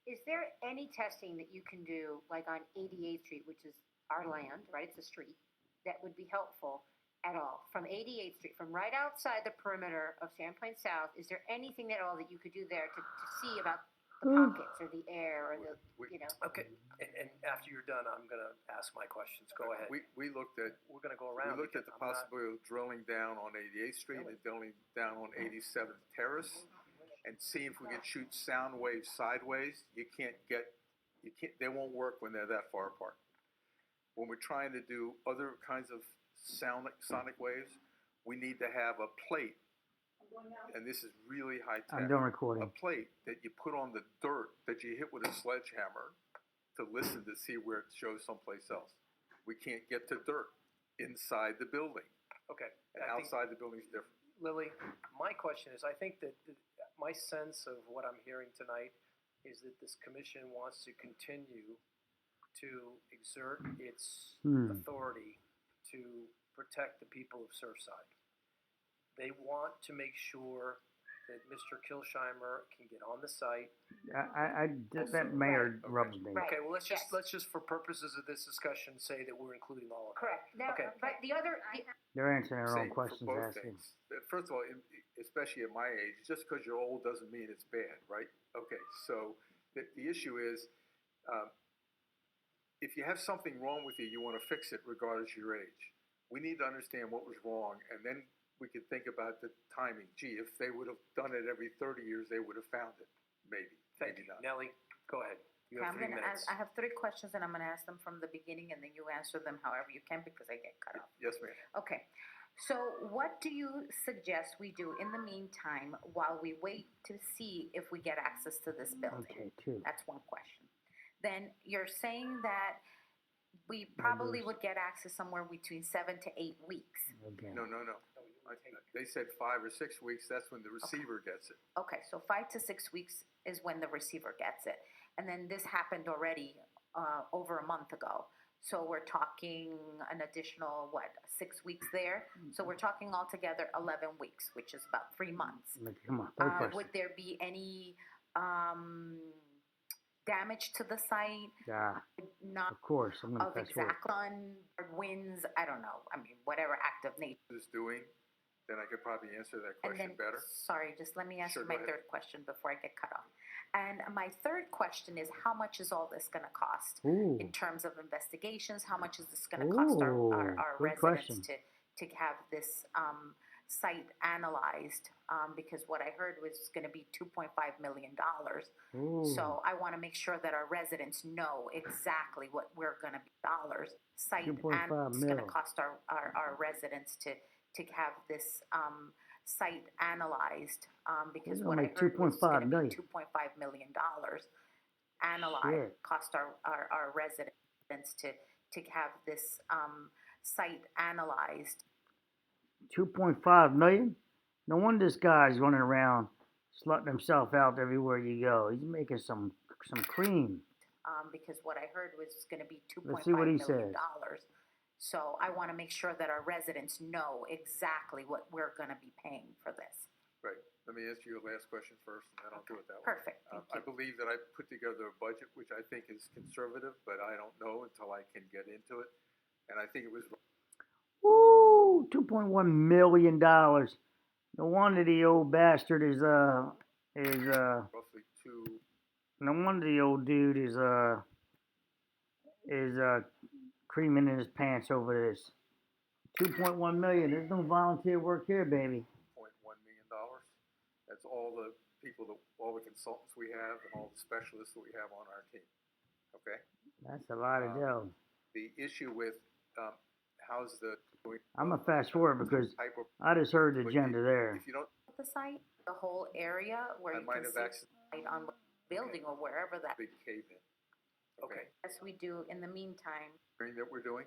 Is there any testing that you can do, like on 88th Street, which is our land, right? It's a street, that would be helpful at all? From 88th Street, from right outside the perimeter of Champlain South, is there anything at all that you could do there to see about the pockets or the air or the, We- you know? Okay, and after you're done, I'm going to ask my questions. Go ahead. We looked at We're going to go around. We looked at the because I'm not- possibility of drilling down on 88th Street and drilling down on 87th Terrace and see if we can shoot sound waves sideways. They won't work when they're that far apart. When we're trying to do other kinds of sonic waves, we need to have a plate, and this is really high tech. I'm done A recording. plate that you put on the dirt that you hit with a sledgehammer to listen to see where it shows someplace else. We can't get to dirt inside the building, Okay. and I think- outside the building is different. Lily, my question is, I think that my sense of what I'm hearing tonight is that this commission wants to continue to exert its authority to protect the people of Surfside. They want to make sure that Mr. Kilsheimer can get on the site. That mayor rubs me. Right. Okay, well, let's Yes. just for purposes of this discussion, say that we're including all of that. Correct. Now, Okay. but the other, They're answering their Say own for questions both asking. things. First of all, especially at my age, just because you're old doesn't mean it's bad, right? Okay, so the issue is, if you have something wrong with you, you want to fix it regardless of your age. We need to understand what was wrong, and then we could think about the timing. Gee, if they would have done it every 30 years, they would have found it. Maybe. Thank Maybe you. not. Nellie, go ahead. You Okay, have I'm 3 gonna minutes. ask, I have 3 questions and I'm gonna ask them from the beginning and then you answer them however you can because I get cut off. Yes, ma'am. Okay, so what do you suggest we do in the meantime while we wait to see if we get access to this building? Okay, two. That's one question. Then you're saying that we probably would get access somewhere between 7 to 8 weeks. Okay. No. They said 5 or 6 weeks. That's when the receiver gets it. Okay, so 5 to 6 weeks is when the receiver gets it. And then this happened already over a month ago. So we're talking an additional, 6 weeks there? So we're talking altogether 11 weeks, which is about 3 months. Come on, third question. Would there be any damage to the site? Yeah, Not of course. I'm going of to fast forward. exact sun, winds, I don't know. I mean, whatever act of nature. Is doing, then I could probably answer that And question then, better. sorry, just let me answer Sure, my go ahead. third question before I get cut off. And my third question is, how much is all this going to cost Ooh, in terms of investigations? How much is this going to cost our Ooh, good residents question. to have this site analyzed? Because what I heard was going to be $2.5 million. ooh. So I want to make sure that our residents know exactly what we're going to be dollars. Site 2.5 is going to mil. cost our residents to have this site analyzed because We're what gonna I make heard was going to 2.5 be million. $2.5 million analyzed. Shit. Cost our residents to have this site analyzed. 2.5 million? No wonder this guy's running around slutting himself out everywhere you go. He's making some cream. Because what I heard was going to be Let's $2.5 see what he million. says. So I want to make sure that our residents know exactly what we're going to be paying for this. Right. Let me answer your last question first, and then I'll do it that way. Perfect. Thank I you. believe that I put together a budget which I think is conservative, but I don't know until I can get into it. And I think it was Woo! $2.1 million. No wonder the old bastard is roughly two. no wonder the old dude is creaming in his pants over this. 2.1 million. There's no volunteer work here, baby. $1.1 million. That's all the people, all the consultants we have, and all the specialists that we have on our team. Okay. That's a lot of dough. The issue with how's the I'm gonna fast forward because type of I just heard the agenda there. if you don't, The site, the whole area where I you might can have see accidentally right on the building or wherever that. big cave in. Okay. As we do in the meantime. That we're doing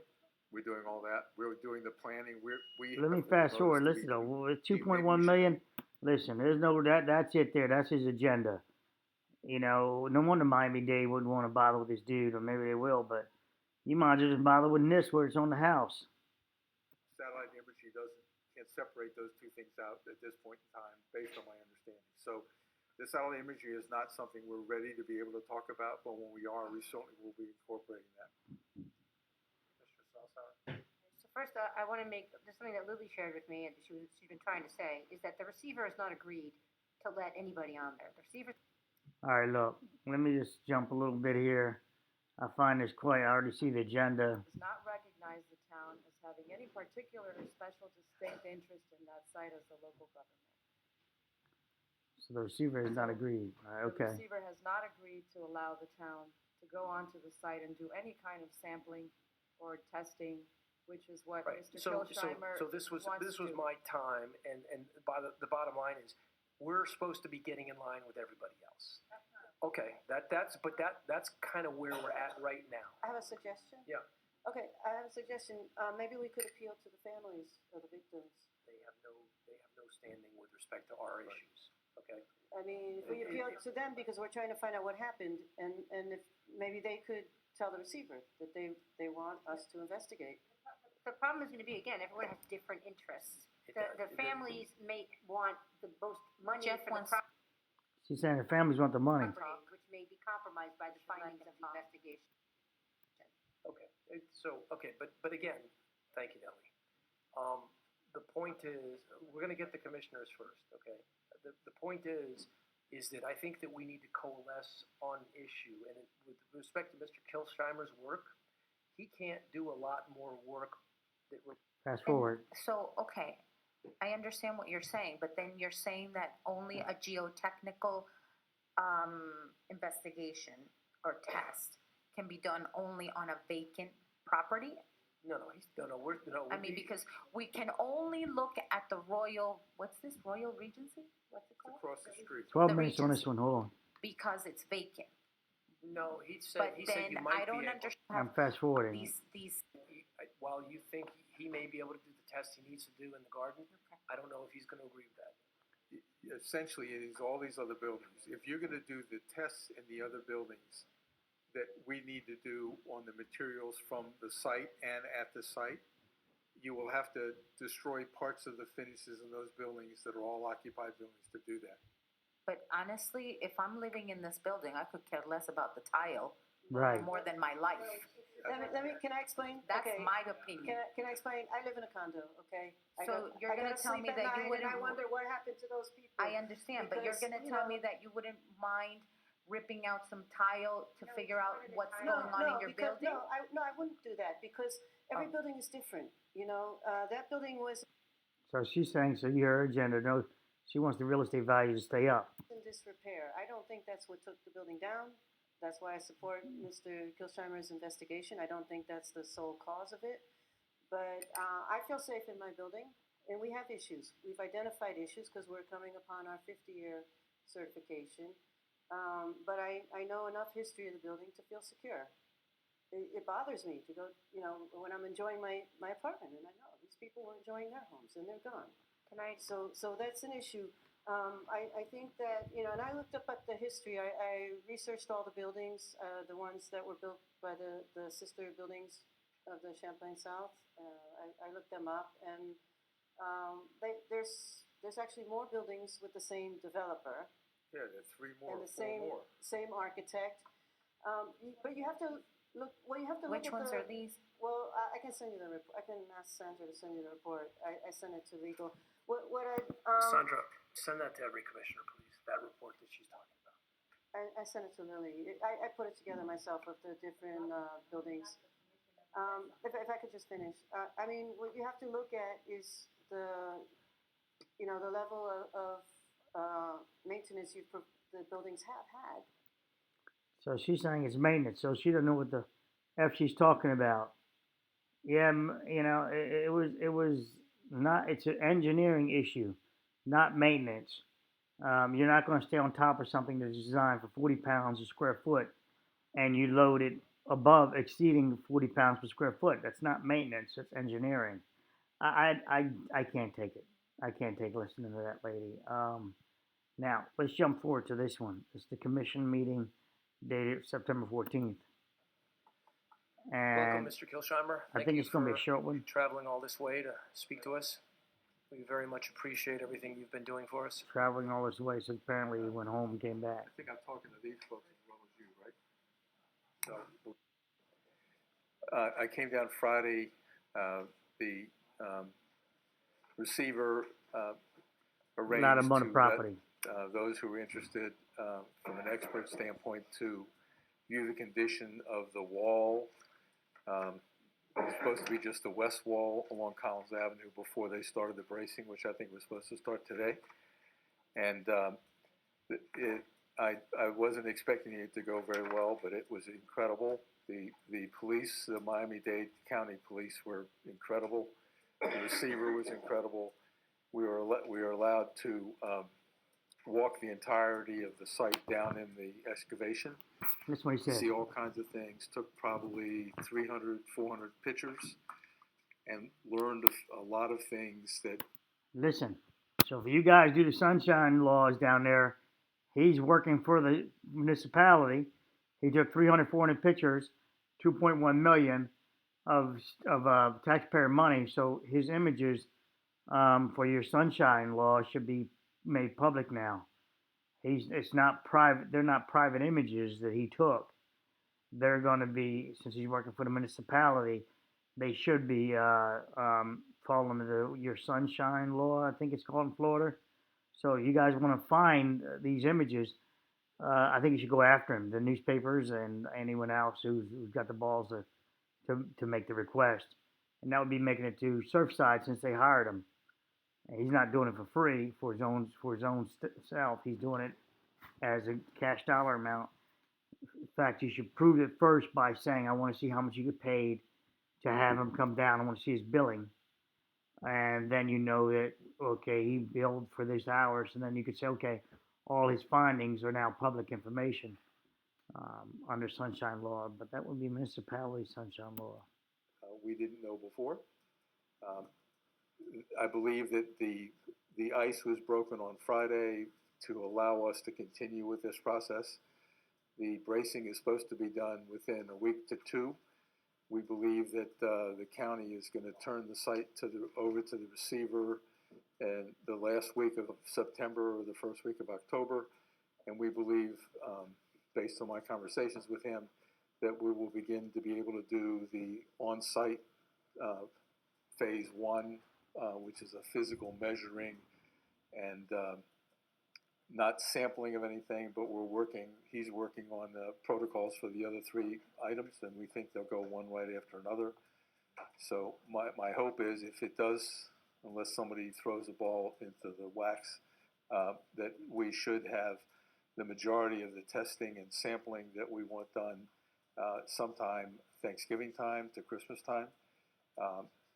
all that. We're doing the planning. We. Let me have fast forward. proposed Listen, to be- with 2.1 million. Listen, there's no that's it there. That's his agenda. You know, no wonder Miami-Dade wouldn't want to bother with this dude, or maybe they will, but you might as well just bother with this where it's on the house. Satellite imagery can't separate those two things out at this point in time, based on my understanding. So, the satellite imagery is not something we're ready to be able to talk about, but when we are, we certainly will be incorporating that. Mr. Salzauer? So first, I want to make, there's something that Lily shared with me, and she's been trying to say, is that the receiver has not agreed to let anybody on there. The receiver All right, look, let me just jump a little bit here. I find this quite, I already see the agenda. does not recognize the town as having any particular or special distinct interest in that site as the local government. So the receiver has not agreed. All right, okay. The receiver has not agreed to allow the town to go onto the site and do any kind of sampling or testing, which is what Right. Mr. So Kilsheimer this was wants to do. my time, and the bottom line is we're supposed to be getting in line with everybody else. Okay, that's kind of where we're at right now. I have a suggestion. Yeah. Okay, I have a suggestion. Maybe we could appeal to the families of the victims. They have no standing with respect to our issues. Okay. I mean, if we appeal to them because we're trying to find out what happened, and if maybe they could tell the receiver that they want us to investigate. The problem is going to be, again, everyone has different interests. The families may want the most money Jeff for the wants- She's saying the families want the money. property, which may be compromised by the findings of the investigation. Okay, but again, thank you, Nellie. The point is, we're gonna get the commissioners first, okay? The point is that I think that we need to coalesce on an issue, and with respect to Mr. Kilsheimer's work, he can't do a lot more work that Fast forward. So, okay, I understand what you're saying, but then you're saying that only a geotechnical investigation or test can be done only on a vacant property? I mean, because we can only look at the Royal, what's this, Royal Regency? What's it It's called? across the street. 12 The minutes on this Regency. one. Hold on. Because it's vacant. No, he said But you then might I don't be able. understand I'm fast forwarding. these, While you think he may be able to do the test he needs to do in the garden, Okay. I don't know if he's gonna agree with that. Essentially, it is all these other buildings. If you're gonna do the tests in the other buildings that we need to do on the materials from the site and at the site, you will have to destroy parts of the finishes in those buildings that are all occupied buildings to do that. but honestly, if I'm living in this building, I could care less about the tile Right. more than my life. Can I explain? That's Okay. my opinion. Can I explain? I live in a condo, okay? So you're gonna tell me that you And wouldn't- I wonder what happened to those people. I understand, but you're Because, gonna you tell know- me that you wouldn't mind ripping out some tile to figure out what's No, going on in your because, building? I wouldn't do that because every Oh. building is different, you know? That building was So she's saying, so you hear her agenda, no, she wants the real estate value to stay up. in disrepair. I don't think that's what took the building down. That's why I support Mr. Kilsheimer's investigation. I don't think that's the sole cause of it. But I feel safe in my building, and we have issues. We've identified issues because we're coming upon our 50-year certification. But I know enough history of the building to feel secure. It bothers me to go, you know, when I'm enjoying my apartment, and I know these people were enjoying their homes, and they're gone. So that's an issue. I think that, you know, and I looked up at the history. I researched all the buildings, the ones that were built by the sister buildings of the Champlain South. I looked them up, and there's actually more buildings with the same developer Yeah, there's three more, and the four more. same architect. But you have to look. Well, you have to Which look at ones the, are these? Well, I can send you the report. I can ask Sandra to send you the report. I sent it to legal. What I Sandra, send that to every commissioner, please, that report that she's talking about. I sent it to Lily. I put it together myself with the different buildings. If I could just finish. I mean, what you have to look at is the level of maintenance the buildings have had. So she's saying it's maintenance, so she doesn't know what the F she's talking about. Yeah, you know, it was not, it's an engineering issue, not maintenance. You're not going to stay on top of something that's designed for 40 pounds a square foot and you load it above exceeding 40 pounds per square foot. That's not maintenance, that's engineering. I can't take it. I can't take listening to that lady. Now, let's jump forward to this one. It's the commission meeting dated September 14th. Welcome, And Mr. Kilsheimer. I Thank think you it's going to be a for short one. traveling all this way to speak to us. We very much appreciate everything you've been doing for us. Traveling all this way, so apparently he went home and came back. I think I'm talking to these folks as well as you, right? So, I came down Friday. The receiver arranged Not a amount of to property. let those who were interested, from an expert standpoint, to view the condition of the wall. It was supposed to be just the west wall along Collins Avenue before they started the bracing, which I think was supposed to start today. And I wasn't expecting it to go very well, but it was incredible. The police, the Miami-Dade County police, were incredible. The receiver was incredible. We were allowed to walk the entirety of the site down in the excavation, That's what he said. see all kinds of things. Took probably 300, 400 pictures, and learned a lot of things that. Listen, so if you guys do the sunshine laws down there, he's working for the municipality. He took 300, 400 pictures, 2.1 million of taxpayer money. So his images for your sunshine law should be made public now. It's not private. They're not private images that he took. They're going to be, since he's working for the municipality, they should be following your sunshine law, I think it's called in Florida. So you guys want to find these images, I think you should go after him, the newspapers and anyone else who's got the balls to make the request. And that would be making it to Surfside since they hired him. And he's not doing it for free for his own self. He's doing it as a cash dollar amount. In fact, you should prove it first by saying, I want to see how much you get paid to have him come down. I want to see his billing. And then you know that, okay, he billed for this hours. And then you could say, okay, all his findings are now public information under sunshine law. But that would be municipality sunshine law. We didn't know before. I believe that the ice was broken on Friday to allow us to continue with this process. The bracing is supposed to be done within a week to two. We believe that the county is going to turn the site over to the receiver in the last week of September or the first week of October. And we believe, based on my conversations with him, that we will begin to be able to do the on-site phase one, which is a physical measuring and not sampling of anything, but he's working on the protocols for the other three items, and we think they'll go one right after another. So my hope is if it does, unless somebody throws a ball into the wax, that we should have the majority of the testing and sampling that we want done sometime Thanksgiving time to Christmas time.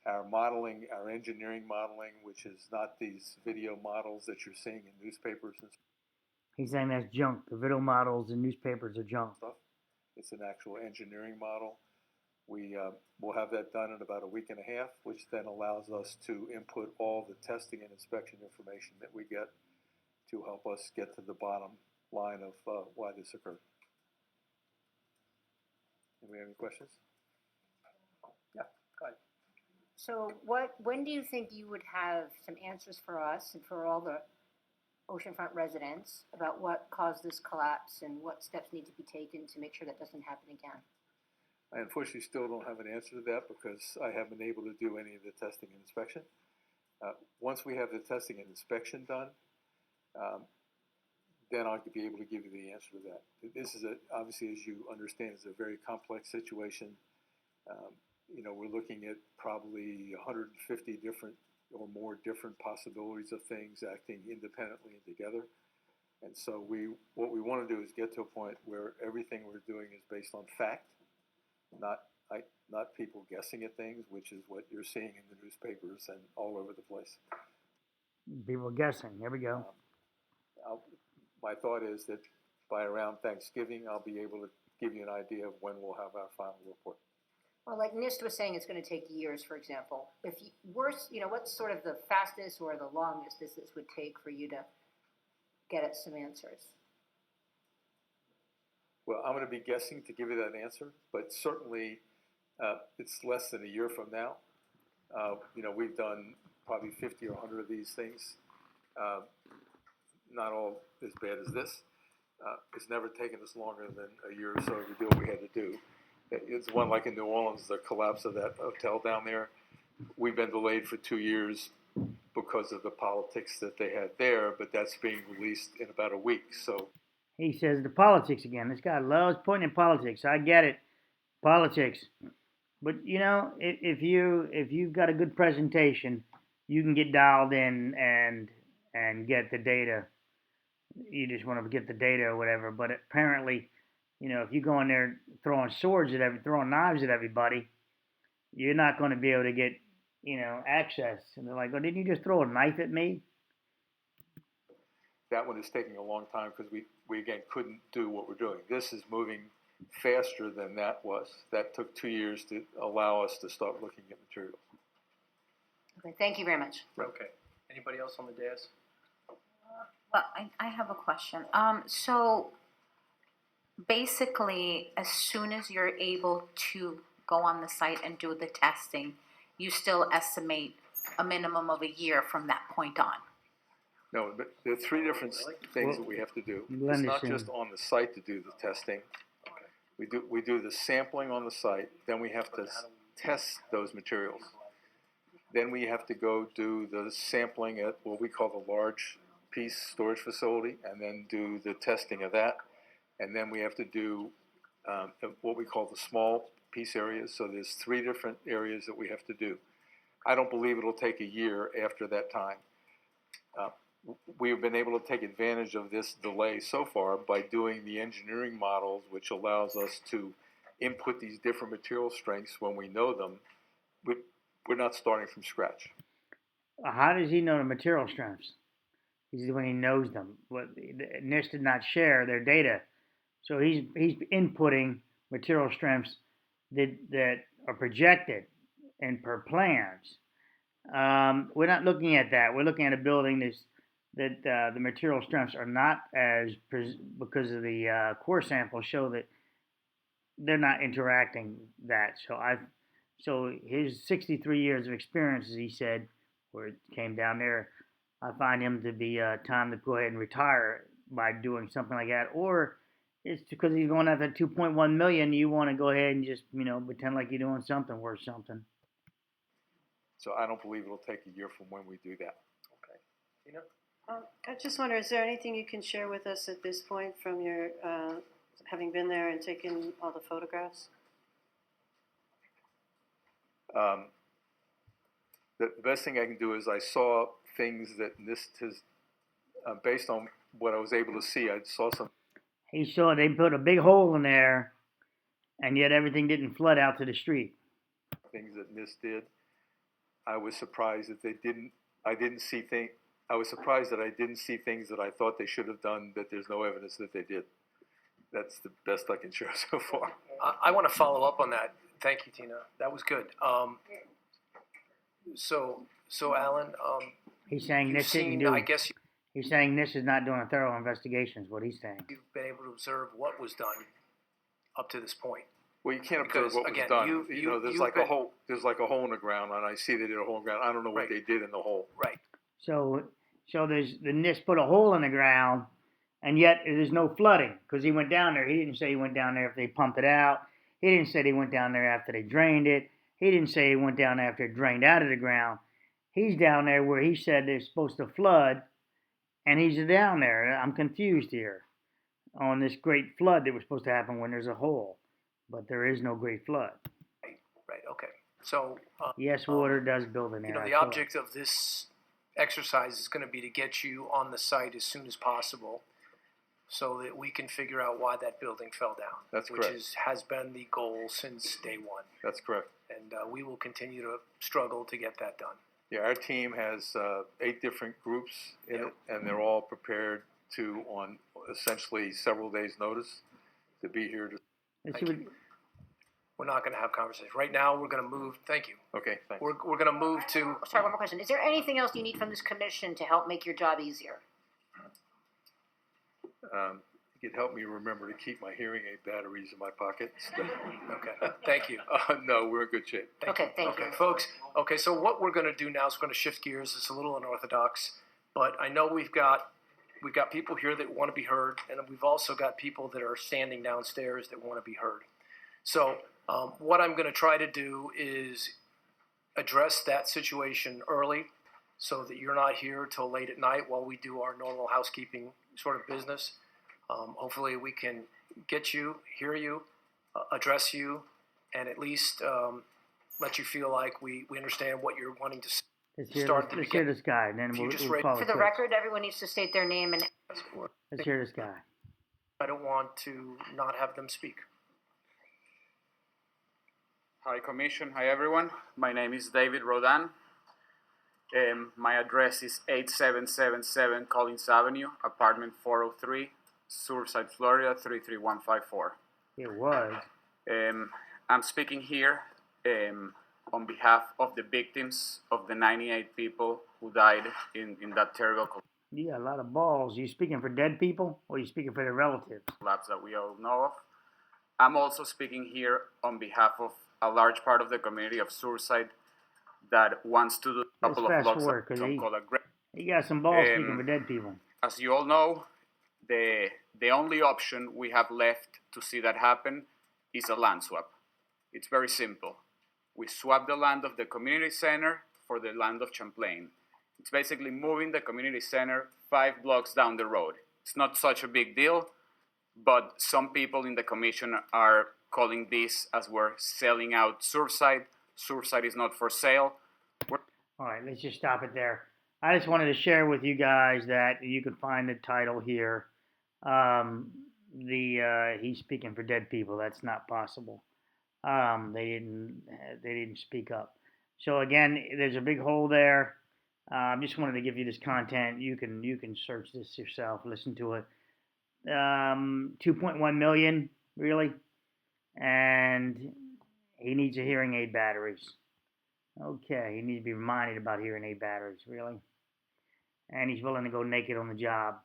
Our engineering modeling, which is not these video models that you're seeing in newspapers and He's saying that's junk. The video models and newspapers are junk. stuff. It's an actual engineering model. We'll have that done in about a week and a half, which then allows us to input all the testing and inspection information that we get to help us get to the bottom line of why this occurred. Anybody have any questions? Yeah, go ahead. So when do you think you would have some answers for us and for all the oceanfront residents about what caused this collapse and what steps need to be taken to make sure that doesn't happen again? I unfortunately still don't have an answer to that because I haven't been able to do any of the testing and inspection. Once we have the testing and inspection done, then I'll be able to give you the answer to that. This is obviously, as you understand, is a very complex situation. We're looking at probably 150 different or more different possibilities of things acting independently and together. And so what we want to do is get to a point where everything we're doing is based on fact, not people guessing at things, which is what you're seeing in the newspapers and all over the place. People guessing. Here we go. My thought is that by around Thanksgiving, I'll be able to give you an idea of when we'll have our final report. Well, like NIST was saying, it's going to take years, for example. What's sort of the fastest or the longest this would take for you to get us some answers? Well, I'm going to be guessing to give you that answer, but certainly it's less than a year from now. We've done probably 50 or 100 of these things, not all as bad as this. It's never taken us longer than a year or so to do what we had to do. It's one like in New Orleans, the collapse of that hotel down there. We've been delayed for 2 years because of the politics that they had there, but that's being released in about a week. So He says the politics again. This guy loves pointing in politics. I get it, politics. But if you've got a good presentation, you can get dialed in and get the data. You just want to get the data or whatever. But apparently, if you go in there throwing throwing knives at everybody, you're not going to be able to get access. And they're like, "Oh, didn't you just throw a knife at me?" that one is taking a long time because we again couldn't do what we're doing. This is moving faster than that was. That took 2 years to allow us to start looking at materials. Okay, thank you very much. Okay. Anybody else on the dais? Well, I have a question. So basically, as soon as you're able to go on the site and do the testing, you still estimate a minimum of a year from that point on. No, but there are three different things that we have to do. Well, It's not understand. just on the site to do the testing. We do the sampling on the site, then we have to test those materials. Then we have to go do the sampling at what we call the large piece storage facility, and then do the testing of that. And then we have to do what we call the small piece areas. So there's three different areas that we have to do. I don't believe it'll take a year after that time. We have been able to take advantage of this delay so far by doing the engineering models, which allows us to input these different material strengths when we know them. We're not starting from scratch. How does he know the material strengths? He's when he knows them. What NIST did not share their data, so he's inputting material strengths that are projected and per plans. We're not looking at that. We're looking at a building that the material strengths are not as because of the core samples show that they're not interacting that. So his 63 years of experience, as he said, where it came down there, I find him to be time to go ahead and retire by doing something like that. Or it's because he's going after 2.1 million. You want to go ahead and just pretend like you're doing something worth something. So I don't believe it'll take a year from when we do that. Okay. Tina? I just wonder, is there anything you can share with us at this point from your, having been there and taken all the photographs? The best thing I can do is I saw things that NIST has, based on what I was able to see, I saw some. He saw they put a big hole in there, and yet everything didn't flood out to the street. Things that NIST did. I was surprised that they didn't. I was surprised that I didn't see things that I thought they should have done that there's no evidence that they did. That's the best I can share so far. I want to follow up on that. Thank you, Tina. That was good. So Alan, He's saying you've NIST didn't seen, do. I guess He's saying NIST is not doing a thorough investigation. Is what he's saying. you've been able to observe what was done up to this point. Well, you can't Because, observe what again, was done. There's you've like been- a hole. There's like a hole in the ground, and I see they did a hole in the ground. I don't know what Right. they did in the hole. Right. So there's the NIST put a hole in the ground, and yet there's no flooding because he went down there. He didn't say he went down there if they pumped it out. He didn't say he went down there after they drained it. He didn't say he went down after it drained out of the ground. He's down there where he said they're supposed to flood, and he's down there. I'm confused here on this great flood that was supposed to happen when there's a hole, but there is no great flood. Right. Okay. So Yes, water does build in there. the I saw it. object of this exercise is going to be to get you on the site as soon as possible, so that we can figure out why that building fell down. That's which correct. has been the goal since day one, That's correct. and we will continue to struggle to get that done. Yeah, our team has 8 different groups in Yep. it, and they're all prepared to, on essentially several days' notice, to be here to. Let's Thank see what- you. We're not going to have conversations right now. We're going to move. Thank you. Okay, thanks. We're going to move to. Sorry, one more question. Is there anything else you need from this commission to help make your job easier? You could help me remember to keep my hearing aid batteries in my pocket. Okay. Thank you. No, we're in good shape. Okay, thank you. Folks. Okay, so what we're going to do now is we're going to shift gears. It's a little unorthodox, but I know we've got people here that want to be heard, and we've also got people that are standing downstairs that want to be heard. So what I'm going to try to do is address that situation early, so that you're not here till late at night while we do our normal housekeeping sort of business. Hopefully we can get you, hear you, address you, and at least let you feel like we understand what you're wanting to Let's hear start this, at the let's hear this guy, and then If you we'll just call rate- it For the quits. record, everyone needs to state their name and Let's hear this guy. I don't want to not have them speak. Hi Commission, hi everyone. My name is David Rodan. My address is 8777 Collins Avenue, apartment 403, Surfside, Florida 33154. It was. I'm speaking here on behalf of the victims of the 98 people who died in that terrible You got a lot of balls. You speaking for dead people, or you speaking for their relatives? collapse that we all know of. I'm also speaking here on behalf of a large part of the community of Surfside that wants to do a Let's couple of fast blocks forward, up 'cause some he- called a gra- He got some balls speaking Um, for dead people. As you all know, the only option we have left to see that happen is a land swap. It's very simple. We swap the land of the community center for the land of Champlain. It's basically moving the community center 5 blocks down the road. It's not such a big deal, but some people in the commission are calling this as we're selling out Surfside. Surfside is not for sale. All right, let's just stop it there. I just wanted to share with you guys that you can find the title here. He's speaking for dead people. That's not possible. They didn't speak up. So again, there's a big hole there. Just wanted to give you this content. You can search this yourself, listen to it. 2.1 million, really, and he needs a hearing aid batteries. Okay, he needs to be reminded about hearing aid batteries, really. And he's willing to go naked on the job.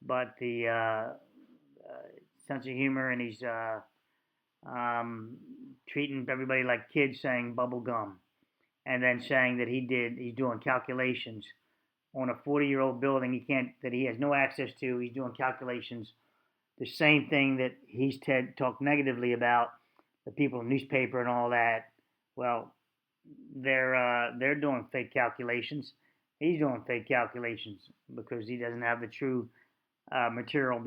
But the sense of humor, and he's treating everybody like kids, saying bubble gum, and then saying that he's doing calculations on a 40-year-old building that he has no access to. He's doing calculations, the same thing that he's talked negatively about, the people in the newspaper and all that. Well, they're doing fake calculations. He's doing fake calculations because he doesn't have the true material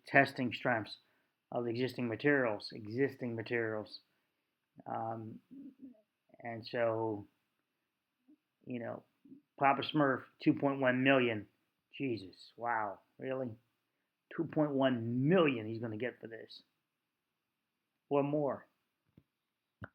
testing strengths of existing materials. And so, Papa Smurf, 2.1 million. Jesus, wow, really? 2.1 million he's going to get for this. Or more.